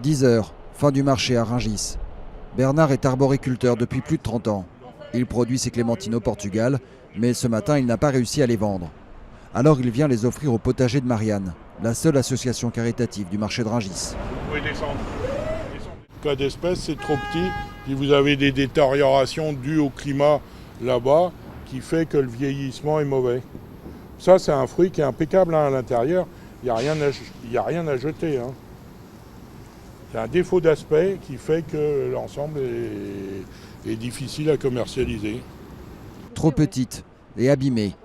10 heures, fin du marché à Rungis. Bernard est arboriculteur depuis plus de 30 ans. Il produit ses clémentines au Portugal, mais ce matin, il n'a pas réussi à les vendre. Alors il vient les offrir au potager de Marianne, la seule association caritative du marché de Rungis. Vous pouvez descendre. Cas d'espèce, c'est trop petit. Puis vous avez des détériorations dues au climat là-bas qui fait que le vieillissement est mauvais. Ça, c'est un fruit qui est impeccable à l'intérieur. Il n'y a rien à jeter. C'est un défaut d'aspect qui fait que l'ensemble est difficile à commercialiser. Trop petite et abîmée,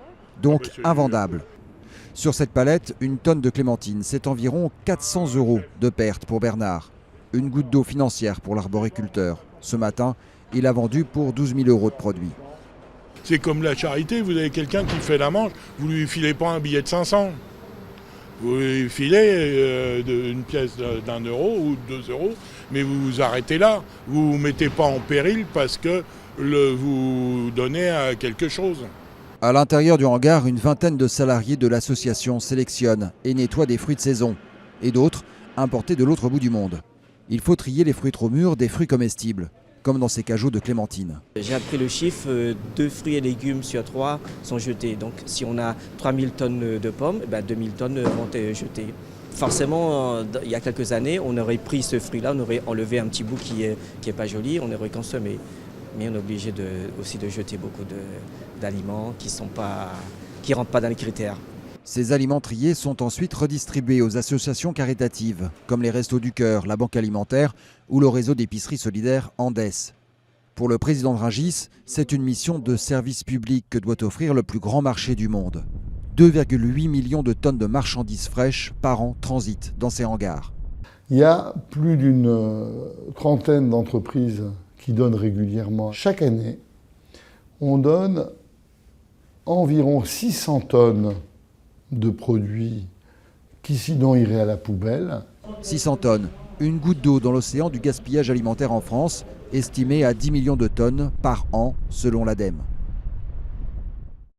donc invendable. Sur cette palette, une tonne de clémentine, c'est environ 400 € de perte pour Bernard. Une goutte d'eau financière pour l'arboriculteur. Ce matin, il a vendu pour 12 000 € de produits. C'est comme la charité, vous avez quelqu'un qui fait la manche, vous ne lui filez pas un billet de 500. Vous lui filez une pièce d'1 € ou 2 €, mais vous vous arrêtez là. Vous ne vous mettez pas en péril parce que vous donnez à quelque chose. À l'intérieur du hangar, une vingtaine de salariés de l'association sélectionnent et nettoient des fruits de saison. Et d'autres, importés de l'autre bout du monde. Il faut trier les fruits trop mûrs des fruits comestibles, comme dans ces cajots de clémentines. J'ai appris le chiffre, 2 fruits et légumes sur 3 sont jetés. Donc si on a 3000 tonnes de pommes, 2000 tonnes vont être jetées. Forcément, il y a quelques années, on aurait pris ce fruit-là, on aurait enlevé un petit bout qui est pas joli, on aurait consommé. Mais on est obligé aussi de jeter beaucoup d'aliments qui ne rentrent pas dans les critères. Ces aliments triés sont ensuite redistribués aux associations caritatives, comme les Restos du Cœur, la Banque Alimentaire ou le réseau d'épicerie solidaire Andes. Pour le président de Rungis, c'est une mission de service public que doit offrir le plus grand marché du monde. 2,8 millions de tonnes de marchandises fraîches par an transitent dans ces hangars. Il y a plus d'une trentaine d'entreprises qui donnent régulièrement. Chaque année, on donne environ 600 tonnes de produits qui sinon iraient à la poubelle. 600 tonnes, une goutte d'eau dans l'océan du gaspillage alimentaire en France, estimé à 10 millions de tonnes par an selon l'ADEME.